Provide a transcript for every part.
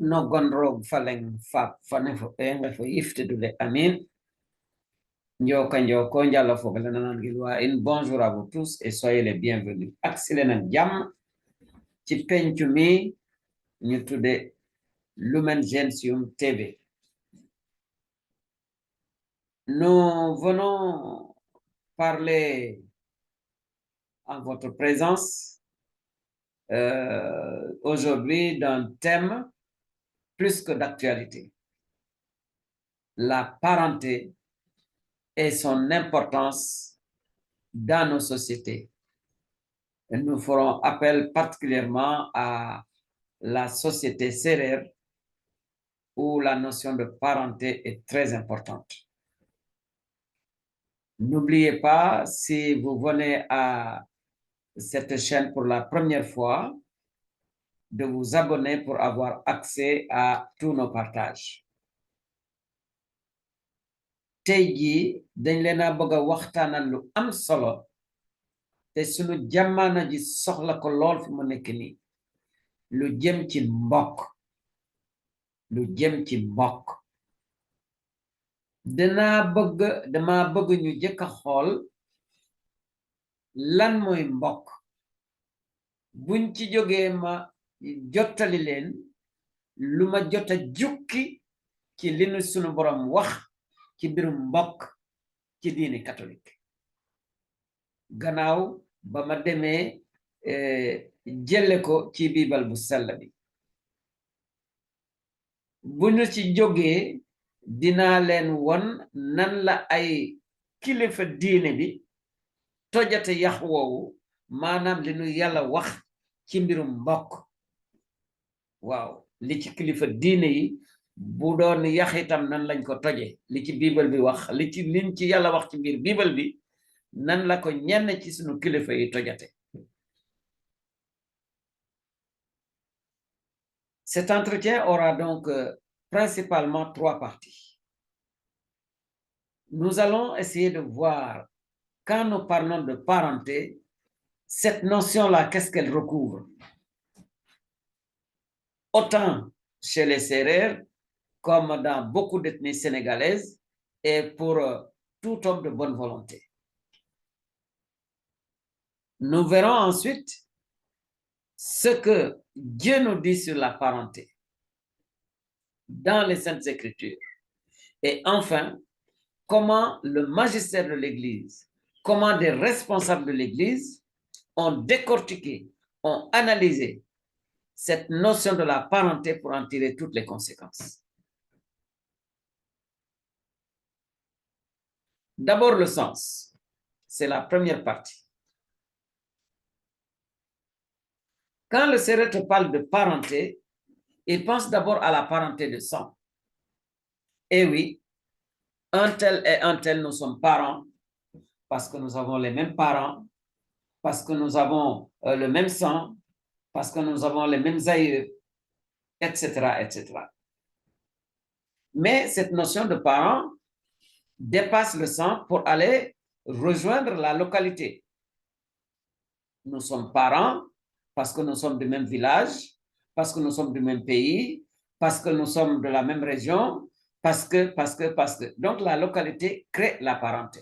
no gondrog faleng fap fanefo engefo yiftedude amin. Njoka njoko njalo fogalana gilwa in bonjour à vous tous et soyez les bienvenus. Axilena jam ci pencu mi ñu tudde Lumen Gentium TV. Nous venons parler en votre présence aujourd'hui d'un thème plus que d'actualité. La parenté et son importance dans nos sociétés. Et nous ferons appel particulièrement à la société sérère où la notion de parenté est très importante. N'oubliez pas, si vous venez à cette chaîne pour la première fois, de vous abonner pour avoir accès à tous nos partages. tey jii dañ leen a bëgg a waxtaanal lu am solo te sunu jamono ji soxla ko lool fi mu nekk nii lu jëm ci mbokk dama bëgg ñu jëkk a xool lan mooy mbokk buñ ci jógee ma jottali leen lu ma jota jukki ci li nu sunu borom wax ci mbirum mbokk ci diine catholique gannaaw ba ma demee jële ko ci biibal bu sell bi bu ñu ci jógee dinaa leen won nan la ay kilifa diine bi tojate yax woowu maanaam li nu yàlla wax ci mbirum mbokk waaw li ci kilifa diine yi bu doon yax itam nan lañ ko toje li ci biibal bi wax liñ ci yàlla wax ci biir biibal bi nan la ko ñenn ci sunu kilifa yi tojate. Cet entretien aura donc principalement 3 parties. Nous allons essayer de voir, quand nous parlons de parenté, cette notion-là, qu'est-ce qu'elle recouvre? Autant chez les Sérères, comme dans beaucoup d'ethnies sénégalaises, et pour tout homme de bonne volonté. Nous verrons ensuite ce que Dieu nous dit sur la parenté dans les Saintes Écritures. Et enfin, comment le magistère de l'Église, comment des responsables de l'Église ont décortiqué, ont analysé cette notion de la parenté pour en tirer toutes les conséquences. D'abord, le sens. C'est la première partie. Quand le Sérère te parle de parenté, il pense d'abord à la parenté de sang. Et oui, un tel et un tel, nous sommes parents parce que nous avons les mêmes parents, parce que nous avons le même sang, parce que nous avons les mêmes aïeux, etc., etc. Mais cette notion de parents dépasse le sang pour aller rejoindre la localité. Nous sommes parents parce que nous sommes du même village, parce que nous sommes du même pays, parce que nous sommes de la même région, parce que. Donc, la localité crée la parenté.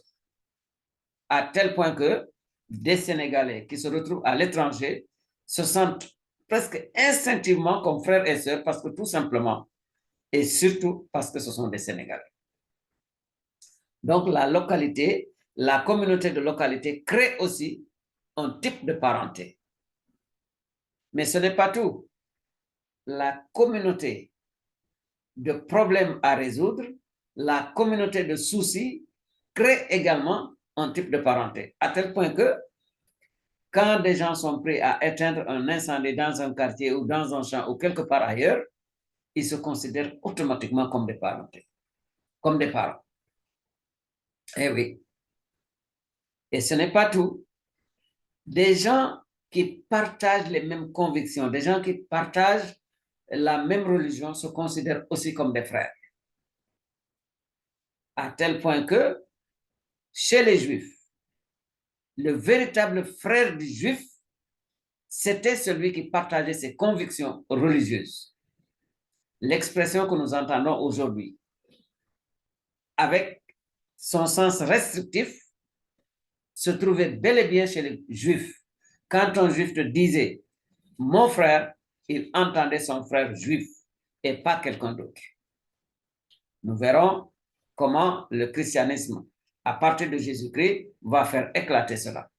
À tel point que des Sénégalais qui se retrouvent à l'étranger se sentent presque instinctivement comme frères et sœurs parce que tout simplement, et surtout parce que ce sont des Sénégalais. Donc, la localité, la communauté de localité crée aussi un type de parenté. Mais ce n'est pas tout. La communauté de problèmes à résoudre, la communauté de soucis crée également un type de parenté. À tel point que quand des gens sont prêts à éteindre un incendie dans un quartier ou dans un champ ou quelque part ailleurs, ils se considèrent automatiquement comme des parentés, comme des parents. Eh oui. Et ce n'est pas tout. Des gens qui partagent les mêmes convictions, des gens qui partagent la même religion se considèrent aussi comme des frères. À tel point que chez les Juifs, le véritable frère du Juif, c'était celui qui partageait ses convictions religieuses. l'expression que nous entendons aujourd'hui, avec son sens restrictif, se trouvait bel et bien chez les Juifs. Quand un Juif te disait « mon frère », il entendait son frère juif et pas quelqu'un d'autre. Nous verrons comment le christianisme, à partir de Jésus-Christ, va faire éclater cela.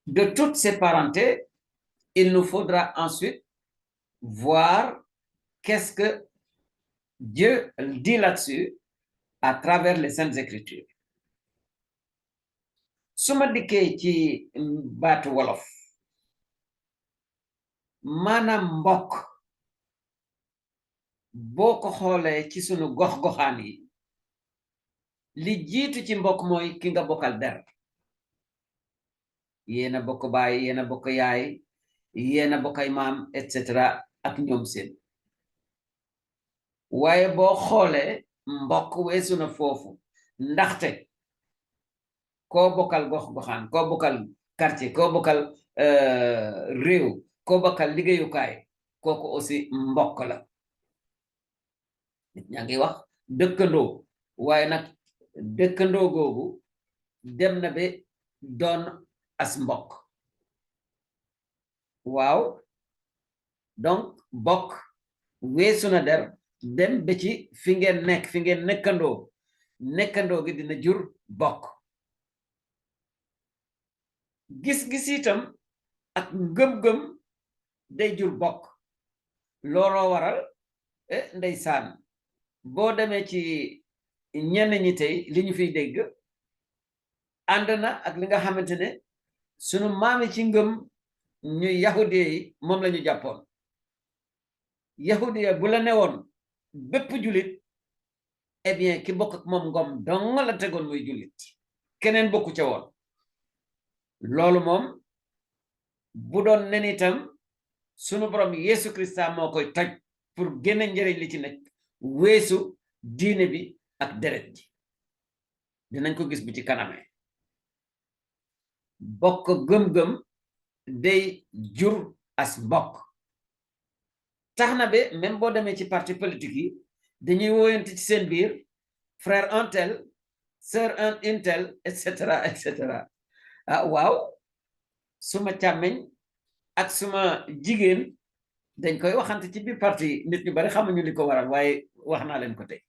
De toutes ces parentés, il nous faudra ensuite voir qu'est-ce que Dieu dit là-dessus à travers les Saintes Écritures. su ma dikkee ci baatu wolof maanaam mbokk boo ko xoolee ci sunu gox-goxaan yi li jiitu ci mbokk mooy ki nga bokkal der yéena bokk baay yéena bokk yaay yéena bokkay maam et cetera ak ñoom seen waaye boo xoolee mbokk weesu na foofu ndaxte koo bokkal gox-goxaan koo bokkal quartier koo bokkal réew koo bokkal liggéeyukaay kooku aussi mbokk la nit ñaa ngi wax dëkkandoo waaye nag dëkkandoo googu dem na ba doon as mbokk waaw donc bokk weesu na der dem ba ci fi ngeen nekk fi ngeen nekkandoo gi dina jur bokk gis-gis itam ak ngëm-ngëm day jur bokk looloo waral ndeysaan boo demee ci ñenn ñi tey li ñu fiy dégg ànd na ak li nga xamante ne sunu maami ci ngëm ñu yahudiya yi moom la ñu jàppoon yahudiya bu la newoon bépp julit eh bien ki bokk ak moom ngom dong la tegoon muy julit keneen bokku ca woon loolu moom bu doon nen itam sunu borom Yesu Krista moo koy toj pour génne njëriñ li ci nekk weesu diine bi ak deret ji dinañ ko gis bu ci kanamee bokk gëm-gëm day jur as mbokk tax na ba même boo demee ci parti politique yi dañuy woyante ci seen biir frère un tel sœur un tel et cetera ah waaw suma càmmeñ ak suma jigéen dañ koy waxante ci biir parti nit ñu bari xamuñu li ko waral waaye wax naa leen ko tey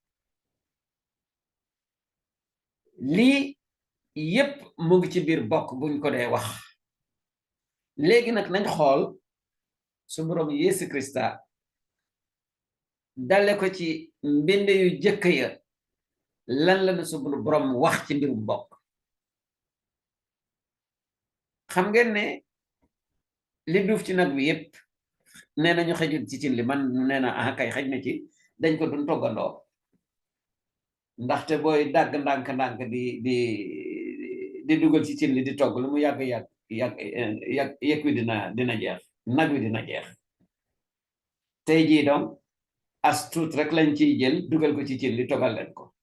lii yépp mu ngi ci biir bokk buñ ko dee wax léegi nag nañ xool su boroom Yesu Krista dale ko ci mbind yu jëkk ya lan la na su boroom wax ci mbirum bokk xam ngeen ne li duuf ci nag bi yépp nee na ñu xejul ci cin li man nee na ah kay xej na ci dañ ko dun toggandoo ndaxte booy dàgg ndànk-ndànk di dugal ci cin li di togg lu mu yàgg yëg wi dina jeex nag wi dina jeex tey jii donc as tuut rek lañ ciy jël dugal ko ci cin li toggal leen ko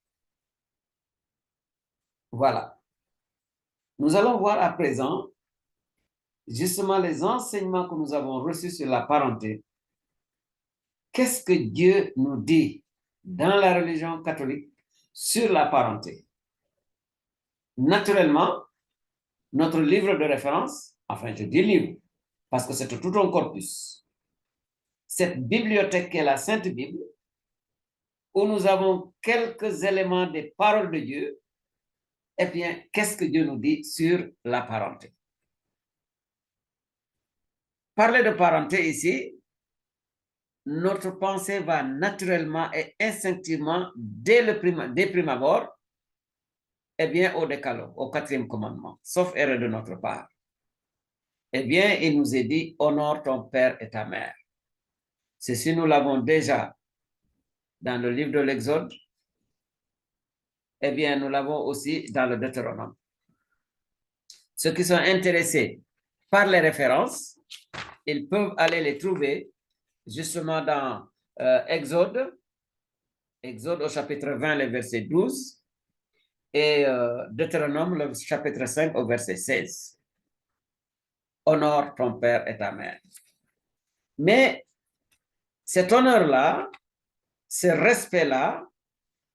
voilà nous allons voir à présent justement les enseignements que nous avons reçus sur la parenté. Qu'est-ce que Dieu nous dit dans la religion catholique sur la parenté? Naturellement, notre livre de référence, enfin je dis livre, parce que c'est tout un corpus, cette bibliothèque qu'est la Sainte Bible, où nous avons quelques éléments des paroles de Dieu, eh bien, qu'est-ce que Dieu nous dit sur la parenté? Parler de parenté ici, notre pensée va naturellement et instinctivement, dès prime abord, eh bien, au décalogue, au 4e commandement, sauf erreur de notre part. Eh bien, il nous est dit, honore ton père et ta mère. Ceci, nous l'avons déjà dans le livre de l'Exode. Eh bien, nous l'avons aussi dans le Deutéronome. Ceux qui sont intéressés par les références, ils peuvent aller les trouver justement dans Exode au chapitre 20, le verset 12, et Deutéronome, le chapitre 5, au verset 16. Honore ton père et ta mère. Mais Cet honneur-là, ce respect-là,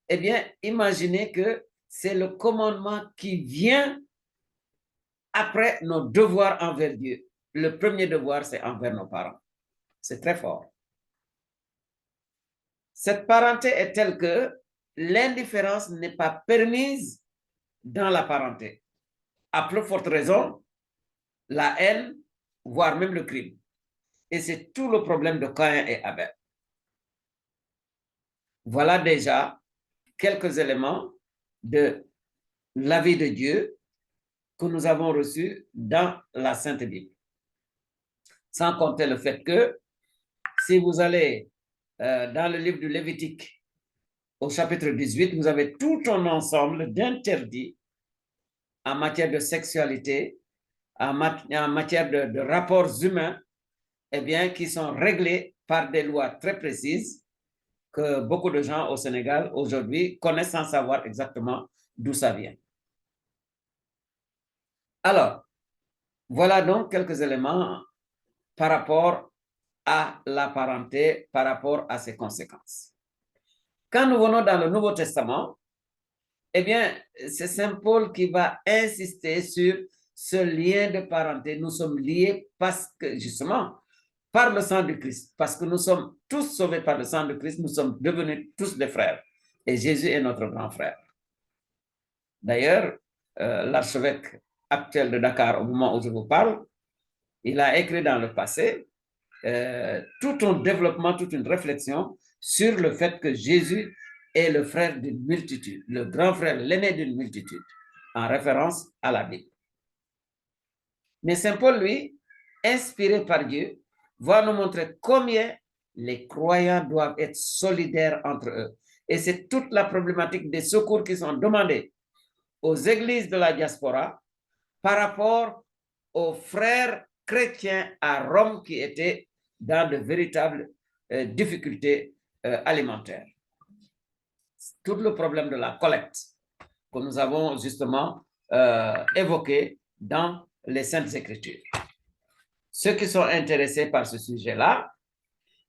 eh bien, imaginez que c'est le commandement qui vient après nos devoirs envers Dieu. Le premier devoir, c'est envers nos parents. C'est très fort. Cette parenté est telle que l'indifférence n'est pas permise dans la parenté. À plus forte raison, la haine, voire même le crime. Et c'est tout le problème de Caïn et Abel. Voilà déjà quelques éléments de la vie de Dieu que nous avons reçus dans la Sainte Bible. Sans compter le fait que si vous allez dans le livre du Lévitique, au chapitre 18, vous avez tout un ensemble d'interdits en matière de sexualité, en matière de rapports humains, eh bien, qui sont réglés par des lois très précises que beaucoup de gens au Sénégal aujourd'hui connaissent sans savoir exactement d'où ça vient. Alors, voilà donc quelques éléments par rapport à la parenté, par rapport à ses conséquences. Quand nous venons dans le Nouveau Testament, eh bien, c'est Saint Paul qui va insister sur ce lien de parenté. Nous sommes liés parce que, justement, par le sang du Christ, parce que nous sommes tous sauvés par le sang de Christ, nous sommes devenus tous des frères. Et Jésus est notre grand frère. D'ailleurs, l'archevêque actuel de Dakar, au moment où je vous parle, il a écrit dans le passé tout un développement, toute une réflexion sur le fait que Jésus est le frère d'une multitude, le grand frère, l'aîné d'une multitude, en référence à la Bible. Mais Saint Paul, lui, inspiré par Dieu, va nous montrer combien les croyants doivent être solidaires entre eux. Et c'est toute la problématique des secours qui sont demandés aux églises de la diaspora par rapport aux frères chrétiens à Rome qui étaient dans de véritables difficultés alimentaires. Tout le problème de la collecte que nous avons justement évoqué dans les Saintes Écritures. Ceux qui sont intéressés par ce sujet-là,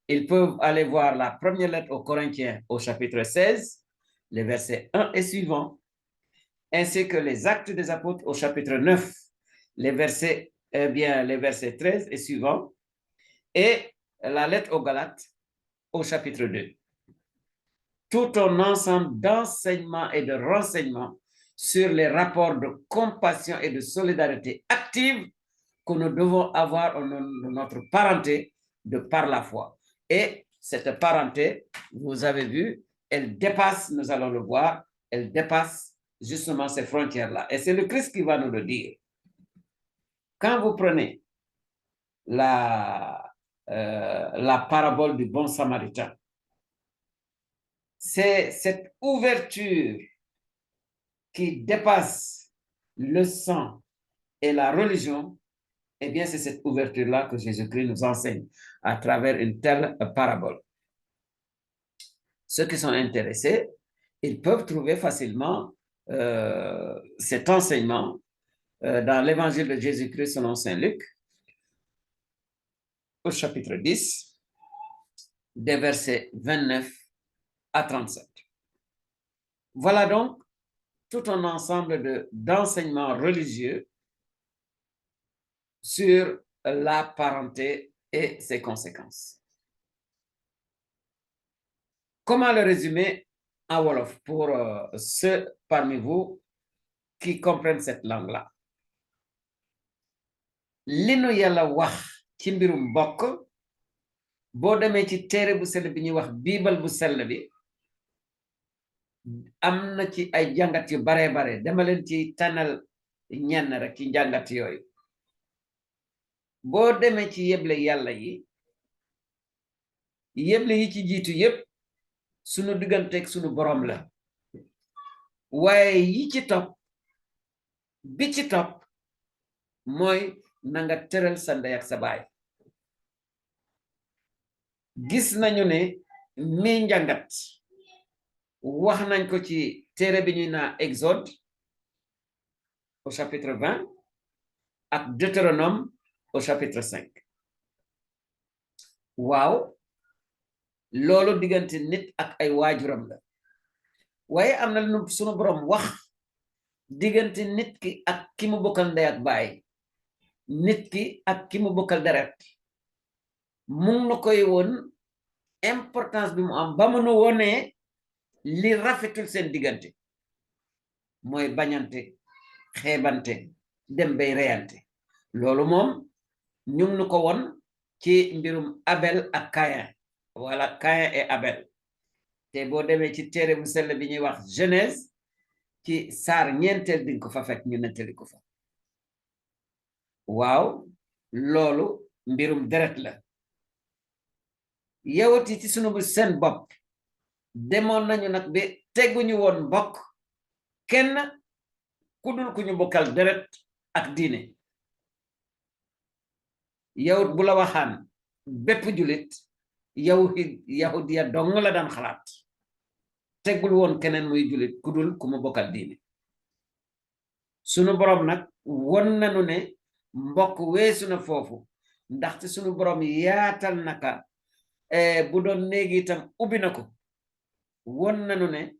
ils peuvent aller voir la première lettre aux Corinthiens au chapitre 16, les versets 1 et suivants, ainsi que les Actes des Apôtres au chapitre 9, les versets 13 et suivants, et la lettre aux Galates au chapitre 2. Tout un ensemble d'enseignements et de renseignements sur les rapports de compassion et de solidarité active que nous devons avoir dans notre parenté de par la foi. Et cette parenté, vous avez vu, elle dépasse, nous allons le voir, elle dépasse justement ces frontières-là. Et c'est le Christ qui va nous le dire. Quand vous prenez la parabole du bon samaritain, c'est cette ouverture qui dépasse le sang et la religion. Eh bien, c'est cette ouverture-là que Jésus-Christ nous enseigne à travers une telle parabole. Ceux qui sont intéressés, ils peuvent trouver facilement cet enseignement dans l'évangile de Jésus-Christ selon Saint Luc, au chapitre 10, des versets 29 à 37. Voilà donc tout un ensemble d'enseignements religieux sur la parenté et ses conséquences. Comment le résumer en Wolof pour ceux parmi vous qui comprennent cette langue-là? Li nu Yàlla wax ci mbirum mbokk boo demee ci téere bu sell bi ñuy wax biibal bu sell bi am na ci ay jàngat yu baree bare dama leen ci tànnal ñenn rek ci jàngat yooyu. boo demee ci yeble yàlla yi yeble yi ci jiitu yépp sunu digganteeg sunu borom la waaye yi ci topp bi ci topp mooy na nga tëral sa ndey ak sa baay. gis nañu ne mi njàngat wax nañ ko ci téere bi ñuy naa Exode au chapitre 20 ak Deutéronome au chapitre 5. waaw loolu diggante nit ak ay waajuram la waaye am na lu sunu borom wax diggante nit ki ak ki mu bokkal ndey ak baay nit ki ak ki mu bokkal deret mu ngi na koy woon importance bi mu am ba mu nu wonee li rafetul seen diggante mooy bañante xeebante dem bay reyante loolu moom ñu ngi nu ko won ci mbirum Abel ak Caïn wala Caïn et Abel te boo demee ci téere bu sell bi ñuy wax Genèse ci saar ñeenteel dinga ko fa fekk ñu nettali ko fa waaw loolu mbirum deret la yawut yi ci sunu bu seen bopp demoon nañu nag ba teguñu woon mbokk kenn ku dul ku ñu bokkal deret ak diine yawut bu la waxaan bépp julit yahudiya dong la daan xalaat tegul woon keneen muy julit ku dul ku mu bokkal diine sunu borom nag won nañu ne mbokk weesu na foofu ndaxte sunu borom yaatal naka bu doon néegi itam ubbi na ko won nañu ne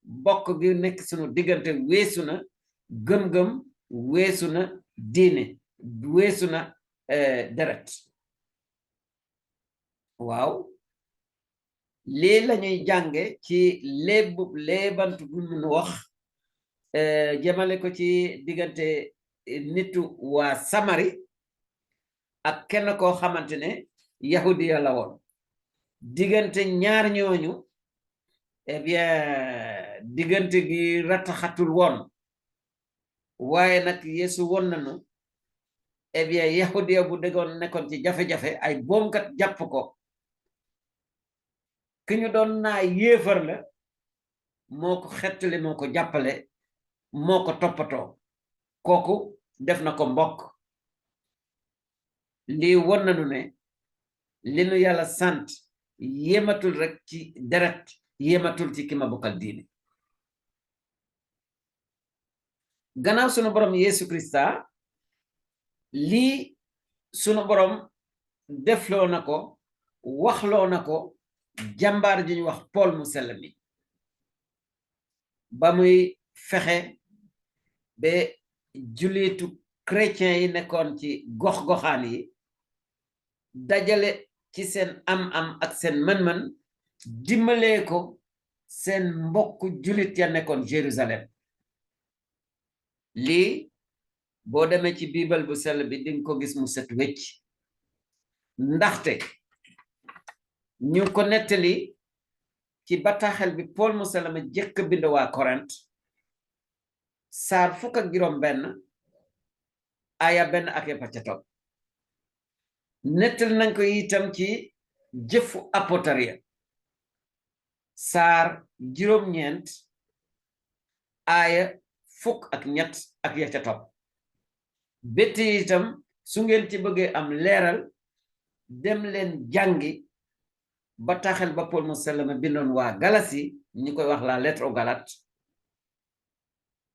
mbokk gi nekk sunu diggante weesu na gëm-gëm weesu na diine weesu na deret waaw lii lañuy jànge ci leebantu bu mun wax jëmale ko ci diggante nitu waa Samari ak kenn koo xamante ne yahudiya la woon diggante ñaar ñooñu eh bien diggante gi rataxatul woon waaye nag Yeesu won nañu eh bien yahudiya bu déggoon nekkoon ci jafe-jafe ay boomkat jàpp ko ki ñu doon naa yéefar la moo ko xettali moo ko jàppale moo ko toppatoo kooku def na ko mbokk lii won nañu ne li nu yàlla sant yéematul rek ci deret yéematul ci ki ma bokkal diine gannaaw sunu borom Yeesu Krista lii sunu borom defloo na ko waxloo na ko jàmbaar ji ñu wax Paul mu sell mi ba muy fexe ba julitu chrétien yi nekkoon ci gox-goxaan yi dajale ci seen am-am ak seen mën-mën dimbalee ko seen mbokk julit ya nekkoon Jérusalem lii boo demee ci biibal bu sell bi dinga ko gis mu set wecc ndaxte ñu ko nettali ci bataaxel bi Paul mu sell mi jëkk bind waa Korint saar 15 aya 1 ak ya ca topp nettali nañ ko itam ci jëfu apotariya saar 9 aya 13 ak ya ca topp bétti itam su ngeen ci bëggee am leeral dem leen jàngi bataaxel ba Paul mu sell mi bindoon waa Galasi ñu koy wax la lettre aux Galates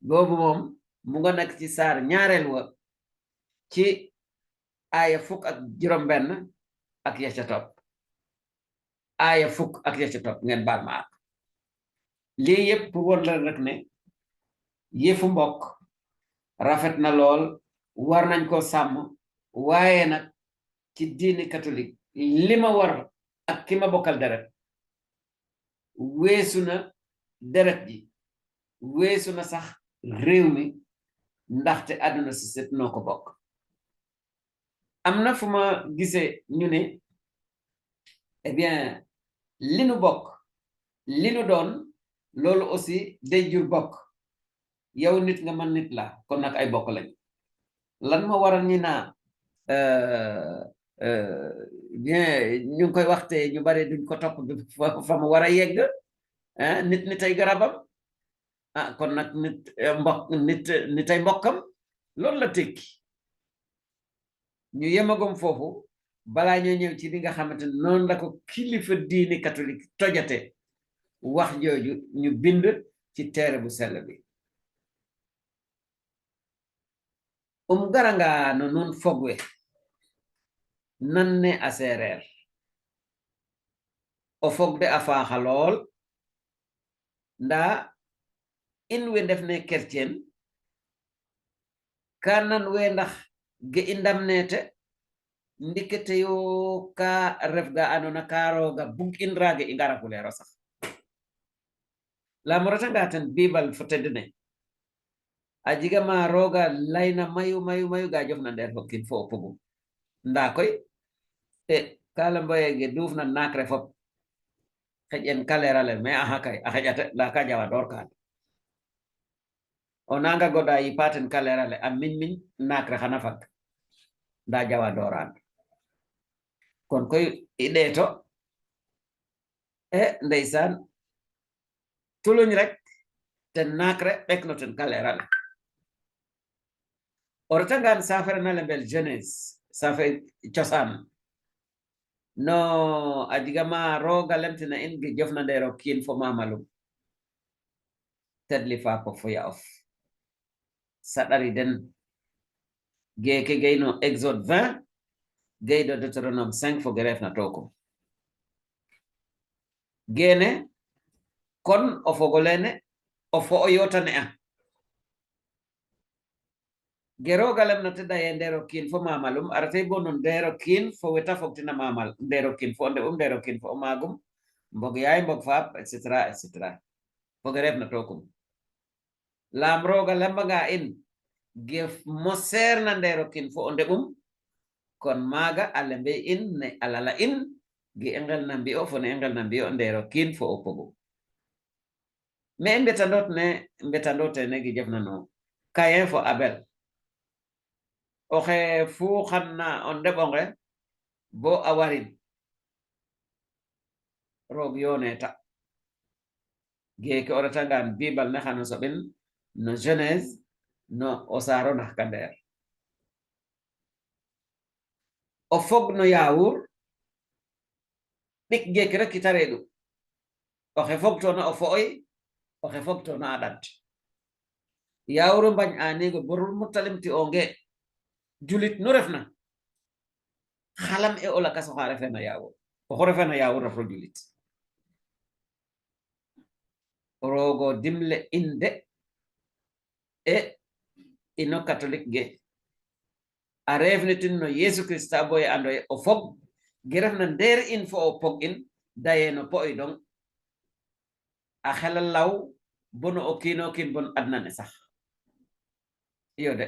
boobu moom mu nga nekk ci saar ñaareel wa ci aaya 15 ak ya ca topp aaya 10 ak ya ca topp ngeen baal ma ak lii yëpp pour won la rek ne yëfu mbokk rafet na lool war nañ ko sàmm waaye nag ci diini catholique li ma war ak ki ma bokkal deret weesu na deret ji weesu na sax réew mi ndaxte àdduna si set noo ko bokk am na fu ma gisee ñu ne eh bien li nu bokk li nu doon loolu aussi day jur bokk yow nit nga man nit la kon nag ay bokk lañ lan ma waral ñi naa bien ñu ngi koy waxte ñu bari duñ ko topp bi fa mu war a yegg nit ay garabam kon nag nit ay mbokkam loolu la tekki ñu yemagom foofu balaa ñoo ñëw ci li nga xamante ne noonu la ko kilifa diini catholique tojate wax jooju ñu bind ci téere bu sell bi garanga no nun fogwe nan ne a seereer o fogde a faaxa lool nda in we ndefne chrétien kanan we ndax ge i ndamnete ndikete yo ka refga andona ka roga bug in rage i ngara fulero sax lamorata ten bible fo tedne a jiga ma roga layna mayu mayu mayu ga jof na nder hokkin fo o pogum nda koy e kala mboyege dufna nakre fop xeƴen kalerale mais aha kay a xeƴate nda ka jawa dor ka o nanga goda yipaten kalerale a miñ nakre xana fag nda jawa doran kon koy i ɗeeto ndeysaan tuluñ rek ten nakre ɓekno ten kalerale o retangan safere na lembel jeunesse safe cosaan no a jiga ma roga lemtina in ge jofna ndero kiin fo mamalum tedli fa ko fo ya of saɗari den geeke geyno exode 20 geydo deutéronome 5 fo ge refna toko gene kon o fogolene o fo o yotane a geroga lemna tedda ye ndero kiin fo mamalum arate bo no ndero kiin fo weta fogtina mamal ndero kiin fo nde ndero kiin fo o magum mbog yaay mbog faap etc fo ge refna tokum lam roga lembaga in ge moser na ndero kiin fo o ndeɓum kon maga alembe in ne alala in ge engel na mbi'o fo ne engel na mbi'o ndero kiin fo o pogo mais mbetandot ne gi jefna no Caïn fo Abel oxe fu xanna o ndeɓonge bo a warin roog yoneta geeke o retangan bible ne xano soɓin no Genèse no o saaro nax ka ndeer o fog no yaawur ɗik geeke rek kita reeɗu oxe fogtona o fo'oy oxe fogtona a ɗat yaawuru mbañ anigo borul mutalimti onge julit nu refna xalam e o lakas oxa refena yaawur oxu refena yaawur refro julit rogo dimle inde e ino catholique ge a refnitin no Yesu Christa boye andoye o fog ge refna nder in fo o pog in daye no po'oy dong a xela law bono o kiino kiin bon adna ne sax iyo de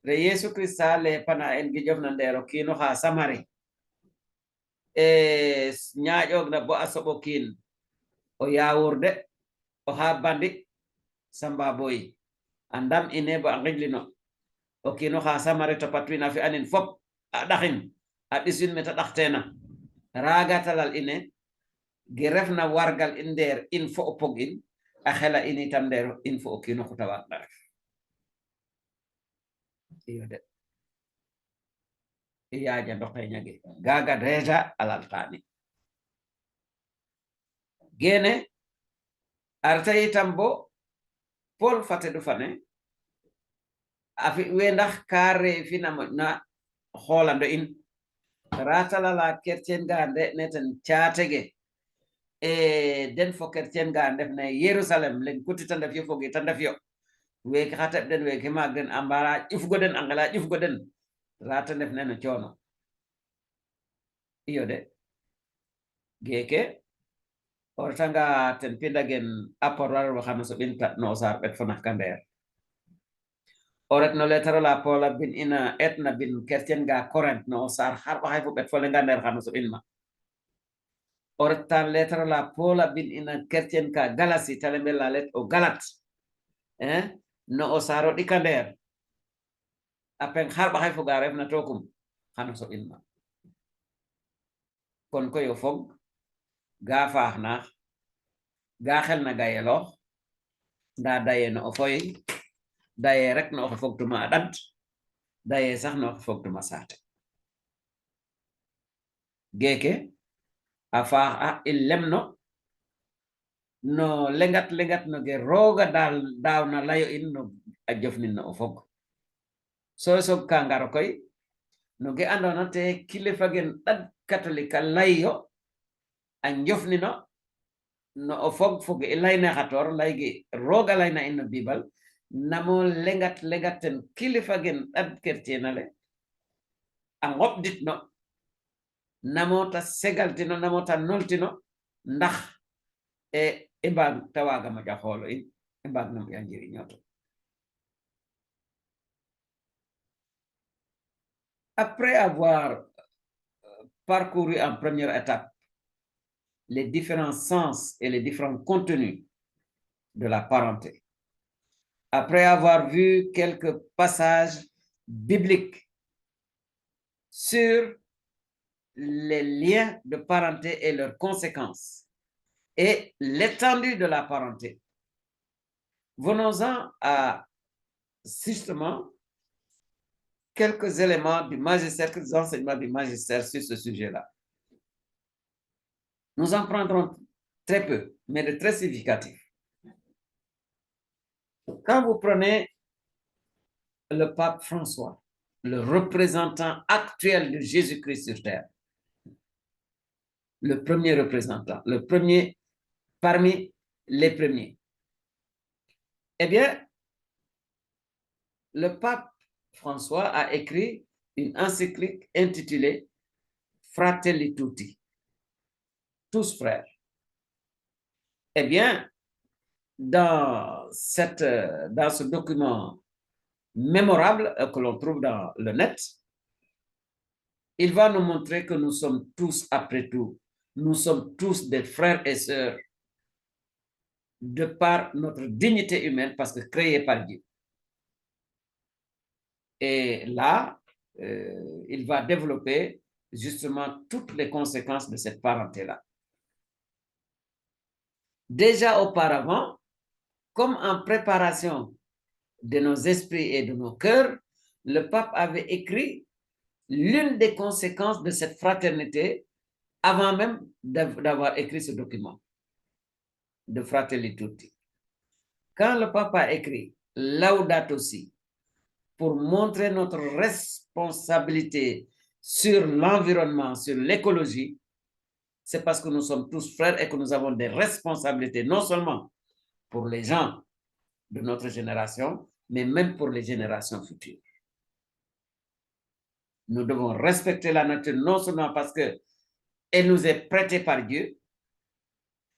re Yesu Christa le pana en gi jofna nder o kiino xa Samari ñaaƴoog na bo a soɓo kiin o yaawur de o xa bandi samba boy a ndam ine bo a ngijlino o kiino xa Samari to patwin a fi'anin fop a ɗaxin a ɓisin meta ɗaxtena raaga talal ine ge refna wargal in nder in fo o pog in a xela in itam nder in fo o kiino xuta waagna ref iyo de i yaaja ndoxe ñage gaga deja a laltani gene arta itam bo Paul fatedu fane a fi we ndax ka refina moƴna xoolando in ratalala chrétien ga nde neten caatege den fo chrétien ga ndef na Yerusalem len kuti ta ndef yo foge ta ndef yo weeke xa teɓ den weeke maag den a mbara ƴufgo den a ngela ƴufgo den rata ndef neno coono iyo de geeke o retanga ten pindagen apport warwo xano soɓin tat no o saar ɓet fo nax ka ndeer o ret no lettre la Paul a bin ina etna bin chrétien ga Corinthe no o saar xarɓaxay fo ɓet fo lenga ndeer xano soɓin ma o rettan lettre la Paul a bin ina chrétien ka Galatie ta lembe la lettre o Galate no o saaro ɗika ndeer a peng xarɓaxay fo ga refna tokum xano soɓin ma kon koy o fog ga faax naax ga xel na gayeloox nda daye no o foy daye rek no oxe fogtuma a ɗat daye sax no oxe fogtuma saate geeke a faax a i lemno no lengat no ge rooga daaw na layo in no a jofnin no o fog so soog ka ngaro koy no ge andona te kilifa gen ɗat catholique a layyo a njofnino no o fog e layna xator layge roga layna in no bibal namo legaten kilifa gen ɗad kertienale a ngoɓditno namo ta segaltino namo ta noltino ndax e mbag ta waga moƴa xoolo in e mbag no moƴa njiriñoto. Après avoir parcouru en première étape les différents sens et les différents contenus de la parenté, après avoir vu quelques passages bibliques sur les liens de parenté et leurs conséquences et l'étendue de la parenté, venons-en à justement quelques éléments du magistère, quelques enseignements du magistère sur ce sujet-là. Nous en prendrons très peu, mais de très significatifs. Quand vous prenez le pape François, le représentant actuel de Jésus-Christ sur terre, le premier représentant, le premier parmi les premiers, eh bien, le pape François a écrit une encyclique intitulée Fratelli Tutti, tous frères. Eh bien, dans ce document mémorable que l'on trouve dans le net, il va nous montrer que nous sommes tous, après tout, nous sommes tous des frères et sœurs de par notre dignité humaine, parce que créés par Dieu. Et là, il va développer justement toutes les conséquences de cette parenté-là. Déjà auparavant, comme en préparation de nos esprits et de nos cœurs, le pape avait écrit l'une des conséquences de cette fraternité avant même d'avoir écrit ce document de Fratelli Tutti. Quand le pape a écrit Laudato Si pour montrer notre responsabilité sur l'environnement, sur l'écologie, c'est parce que nous sommes tous frères et que nous avons des responsabilités, non seulement pour les gens de notre génération, mais même pour les générations futures. Nous devons respecter la nature, non seulement parce qu'elle nous est prêtée par Dieu,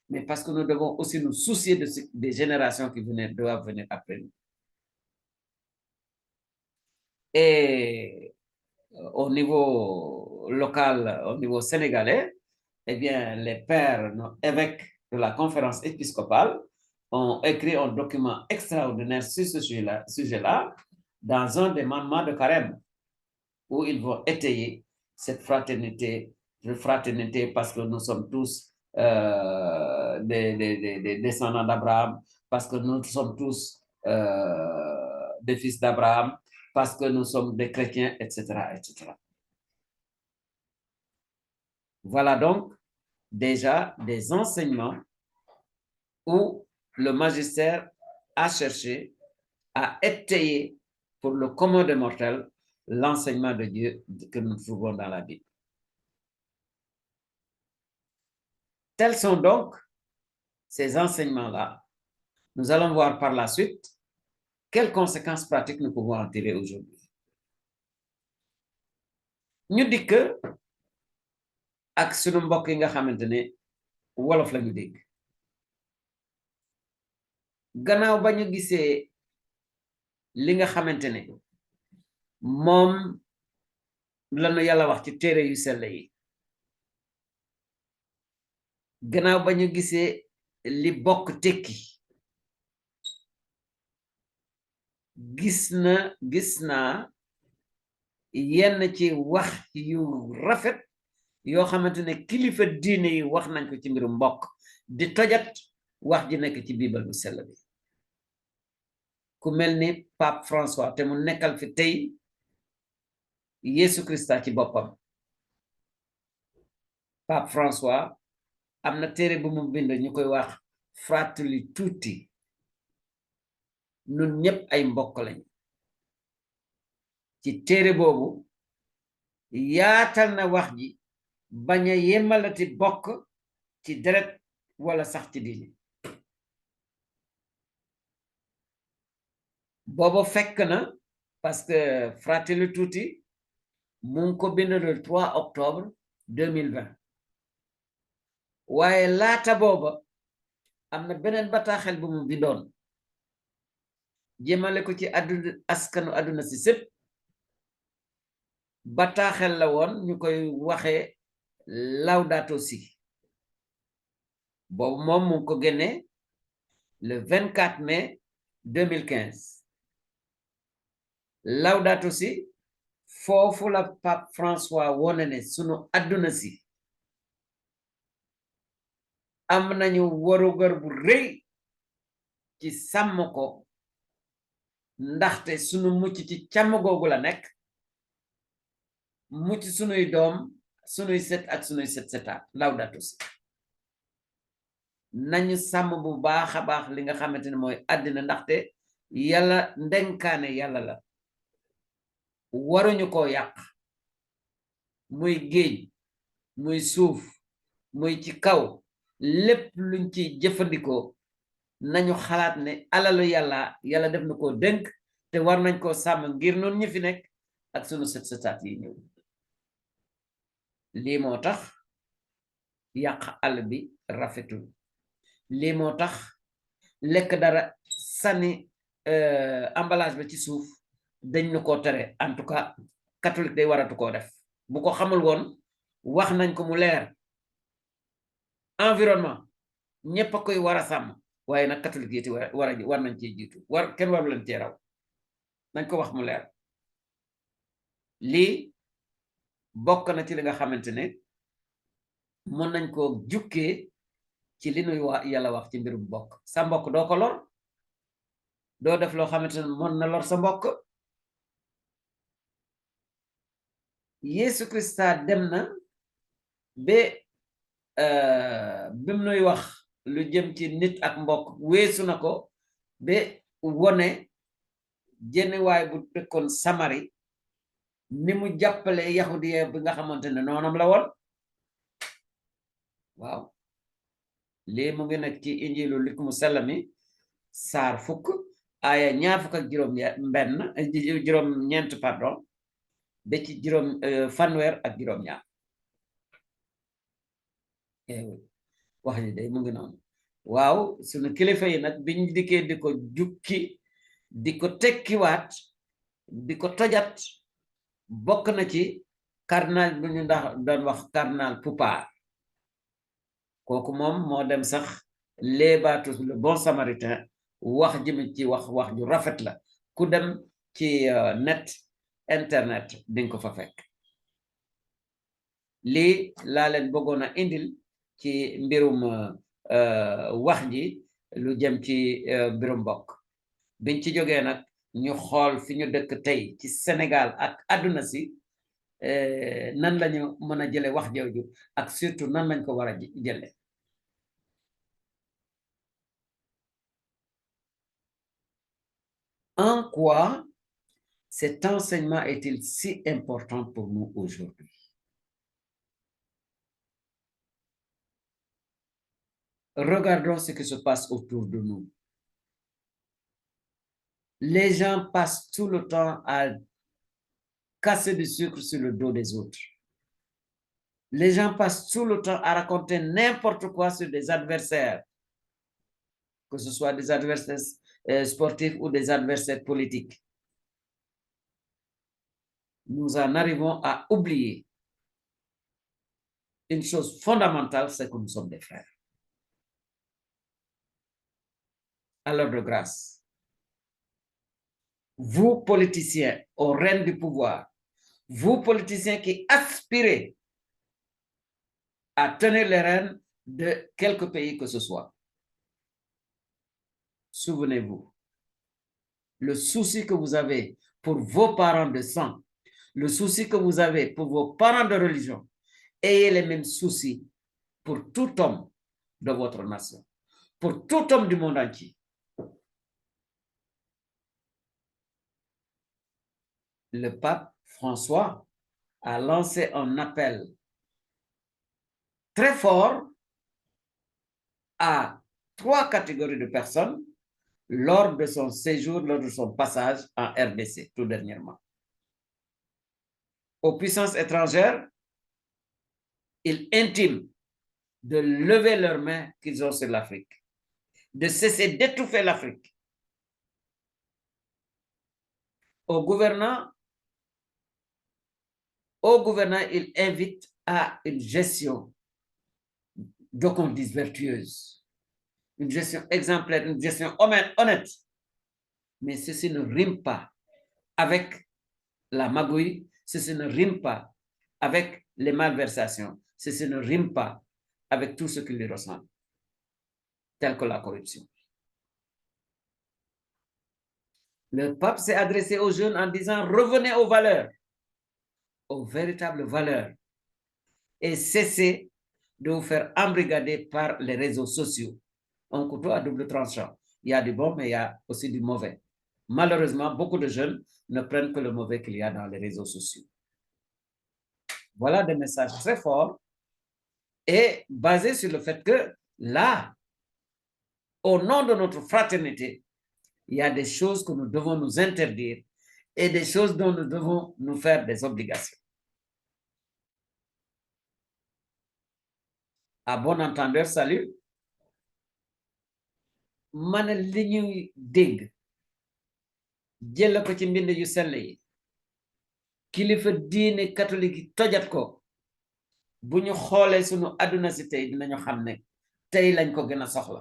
mais parce que nous devons aussi nous soucier des générations qui doivent venir après nous. Et au niveau local, au niveau sénégalais, eh bien, les pères, nos évêques de la conférence épiscopale ont écrit un document extraordinaire sur ce sujet-là dans un des mandements de carême, où ils vont étayer cette fraternité parce que nous sommes tous des descendants d'Abraham, parce que nous sommes tous des fils d'Abraham, parce que nous sommes des chrétiens, etc., etc. Voilà donc déjà des enseignements où le magistère a cherché à étayer pour le commun des mortels l'enseignement de Dieu que nous trouvons dans la Bible. Tels sont donc ces enseignements-là. Nous allons voir par la suite quelles conséquences pratiques nous pouvons en tirer aujourd'hui. Ñu dikk ak sunu mbokk yi nga xamante ne wolof la ñu dégg. Gannaaw ba ñu gisee li nga xamante ne moom lanu Yàlla wax ci téere yu sell yi, gannaaw ba ñu gisee li bokk tekki, gis naa yenn ci wax yu rafet yoo xamante ne kilifa diine yi wax nañ ko ci mbiru mbokk di tojat wax ji nekk ci biibal bu sell bi. Ku mel ni Pape François te mu nekkal fi tey Yesu Krista ci boppam. Pape François am na téere bu mu bind ñu koy wax Fratelli Tutti, nun ñëpp ay mbokk lañ. Ci téere boobu yaatal na wax ji bañ a yemalati bokk ci deret wala sax ci diine booba fekk na parce que Fratelli Tutti mu ngi ko bind le 3 octobre 2020 waaye laata booba am na beneen bataaxel bu mu bindoon jëmale ko ci askanu àdduna si sëpp bataaxel la woon ñu koy waxee Laudato Si boobu moom mu ngi ko génne le 24 mai 2015 Laudato Si foofu la Pape François wone ne sunu àdduna si am nañu warugar bu rëy ci sàmm ko ndaxte sunu mucc ci càmm googu la nekk mucc sunuy doom sunuy set ak sunuy setaat Laudato Si nañu sàmm bu baax a baax li nga xamante ne mooy àddina ndaxte yàlla ndenkaane yàlla la waruñu ko yàq muy géej muy suuf muy ci kaw lépp luñ ci jëfandikoo nañu xalaat ne alalu yàlla def na ko dénk te war nañ koo sàmm ngir noonu ñi fi nekk ak sunu setaat yi ñëw lii moo tax yàq àll bi rafetul lii moo tax lekk dara sànni emballage ba ci suuf dañ na koo tere en tout cas catholique day waratu koo def bu ko xamul woon wax nañ ko mu leer environnement ñëpp a koy war a sàmm waaye nag catholique yi war nañ cee jiitu kenn waru leen cee raw nañ ko wax mu leer lii bokk na ci li nga xamante ne mën nañ koo jukkee ci li nuy yàlla wax ci mbirum mbokk sa mbokk doo ko lor doo def loo xamante ne mën na lor sa mbokk Yeesu Krista dem na ba bim nuy wax lu jëm ci nit ak mbokk weesu na ko ba wone jennewaay bu dëkkoon Samari ni mu jàppale yahudiya bi nga xamante ne noonam la woon waaw lii mu ngi nekk ci injilu lik mu sell mi saar fukk aaya ñaar fukk ak juróom ñeent pardon ba ci fanweer ak juróom ñaar wax ni day mu ngi noonu waaw sunu kilifa yi nag biñ dikkee di ko jukki di ko tekkiwaat di ko tojat bokk na ci cardinal bu ñu doon wax cardinal Poupart kooku moom moo dem sax léebaatu le bon samaritain wax jëmi ci wax ju rafet la ku dem ci internet dinga ko fa fekk lii laa leen bëggoon a indil ci mbirum wax ji lu jëm ci mbirum mbokk biñ ci jógee nag ñu xool fi ñu dëkk tey ci Sénégal ak àdduna si nan lañu mën a jële wax jooju ak surtout nan lañ ko war a jële en quoi cet enseignement est-il si important pour nous aujourd'hui? Regardons ce qui se passe autour de nous. Les gens passent tout le temps à casser du sucre sur le dos des autres. Les gens passent tout le temps à raconter n'importe quoi sur des adversaires, que ce soit des adversaires sportifs ou des adversaires politiques. Nous en arrivons à oublier une chose fondamentale, c'est que nous sommes des frères. Alors de grâce, vous politiciens aux rênes du pouvoir, vous politiciens qui aspirez à tenir les rênes de quelque pays que ce soit, souvenez-vous, le souci que vous avez pour vos parents de sang, le souci que vous avez pour vos parents de religion, ayez les mêmes soucis pour tout homme de votre nation, pour tout homme du monde entier. Le pape François a lancé un appel très fort à 3 catégories de personnes lors de son séjour, lors de son passage en RDC, tout dernièrement. Aux puissances étrangères, il intime de lever leurs mains qu'ils ont sur l'Afrique, de cesser d'étouffer l'Afrique. Aux gouvernants, il invite à une gestion, donc on dit vertueuse, une gestion exemplaire, une gestion honnête. Mais ceci ne rime pas avec la magouille, ceci ne rime pas avec les malversations, ceci ne rime pas avec tout ce qui lui ressemble, tel que la corruption. Le pape s'est adressé aux jeunes en disant: revenez aux valeurs, aux véritables valeurs, et cessez de vous faire embrigader par les réseaux sociaux. Un couteau à double tranchant. Il y a du bon, mais il y a aussi du mauvais. Malheureusement, beaucoup de jeunes ne prennent que le mauvais qu'il y a dans les réseaux sociaux. Voilà des messages très forts et basés sur le fait que là, au nom de notre fraternité, il y a des choses que nous devons nous interdire et des choses dont nous devons nous faire des obligations. À bon entendeur, salut. Man li ñuy dégg jël ko ci mbind yu sell yi kilifa diine catholique yi tojat ko bu ñu xoolee sunu àdduna si tey dinañu xam ne tey lañ ko gën a soxla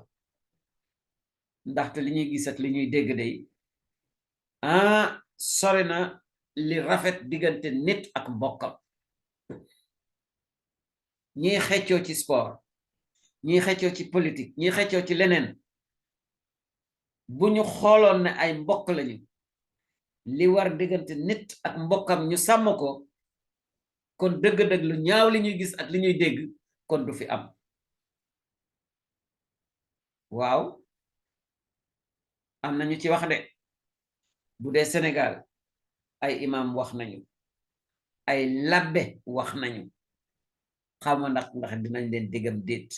ndaxte li ñuy gis ak li ñuy dégg day sori na li rafet diggante nit ak mbokkam ñiy xeccoo ci sport ñiy xeccoo ci politique ñiy xeccoo ci leneen bu ñu xooloon ne ay mbokk lañu li war diggante nit ak mbokkam ñu sàmm ko kon dëgg-dëgg lu ñaaw li ñuy gis ak li ñuy dégg kon du fi am waaw am nañu ci wax de bu dee Sénégal ay imam wax nañu ay labbe wax nañu xawma ndax dinañ leen diggam déet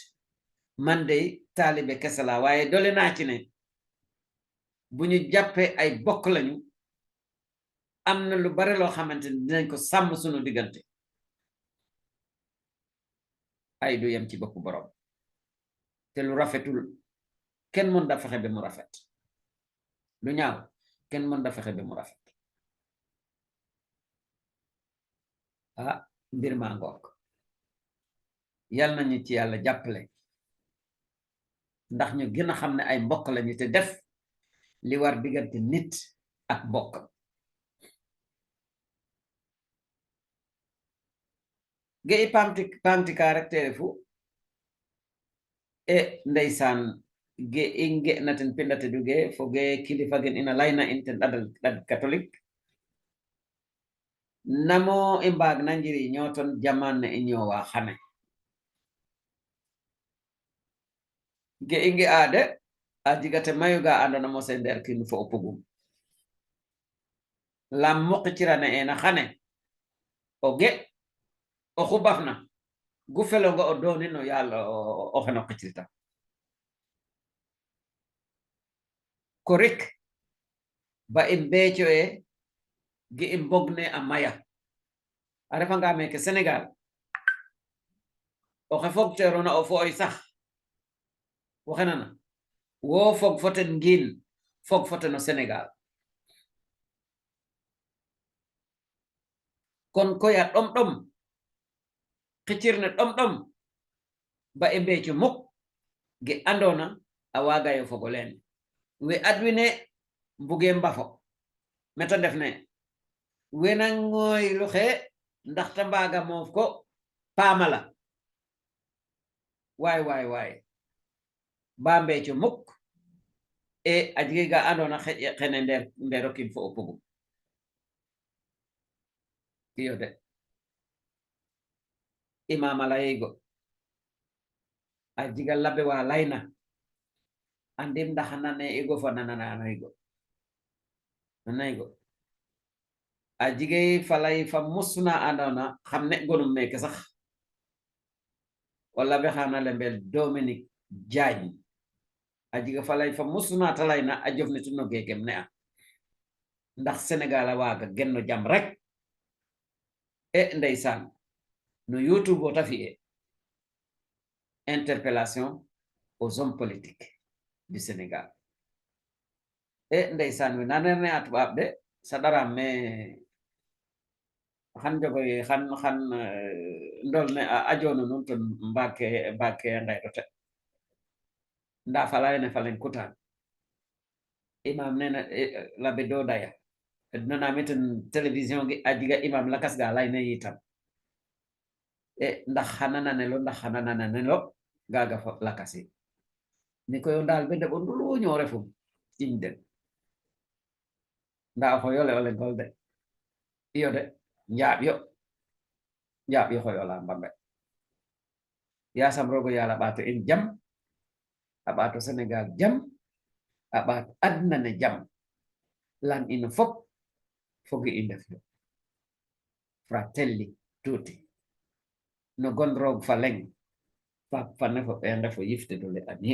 man de taalibe kese la waaye doole naa ci ne bu ñu jàppee ay bokk lañu am na lu bare loo xamante ni dinañ ko sàmm sunu diggante ay du yem ci boppu borom te lu rafetul kenn mën da fexe ba mu rafet lu ñaaw kenn mën da fexe ba mu rafet mbir maa ngoog yal nañu ci yàlla jàppale ndax ñu gën a xam ne ay mbokk lañu te def li war diggante nit ak mbokk ge i pamti ka rek tere fu ndeysaan ge i nge'naten pindate duge fo ge kilifa gen ina layna in ten ɗad catholique namo i mbaag na njiriñoo ton jaman ne i ñoowa xane ge i nge'a de a jigate mayu ga andona mose nder kin fo o pugum lam muqicirane ena xane o ge o xubafna gu felonga o dooni no yaal o xeno qicirta ko rik ba i mbeeco e gi i mbogne a maya a refanga meke Sénégal oxe fog teerona o fo'oy sax waxe nana wo fog fo ten ngiin fog fo ten o Sénégal kon koy a ɗom-ɗom xicirne ɗom-ɗom ba i mbeeco muk ge andona a waagayo fogo leen we adwine mbuge mbafo meta ndef ne wena ngoylu xe ndaxte mbaaga moof ko paamala waay ba mbeeco muk a jege ga andona xene ndero kin fo o pugum iyo de imama layego a jiga labe wa layna andim ndax nane ego fa nanaygo a jigay falay fa musna andona xam ne gonum meke sax wala be xana lembel Dominique Jagne ajiga falay fa musuna talay na a jofne tuno gegem ne a ndax Sénégal a waaga genno jam rek ndeysaan no YouTube o ta fi'e interpellation aux hommes politiques du Sénégal ndeysaan we naner ne a tubaab de saɗaram me xan jogoy xan ndol ne a jono nun to mbake ngayrote nda falayene falen kutan imam nena labe do daya nonami ten télévision gi a jiga imam lakas ga layna yitam ndax xana nanelo ndax xana nananelo gaga fop lakasi ni koy o ndaal be ndeɓo nduluño refum iñ den nda o xoyole o lengol de iyo de njaɓ yo xoyola mbambe yasam rogo yala ɓato en jam a ɓato Sénégal jam a ɓato adna ne jam lan ino fop fogi i ndef yo fratelli tuti no gon roog fa leng fap fane fo ɓe ndefo yifte dole ani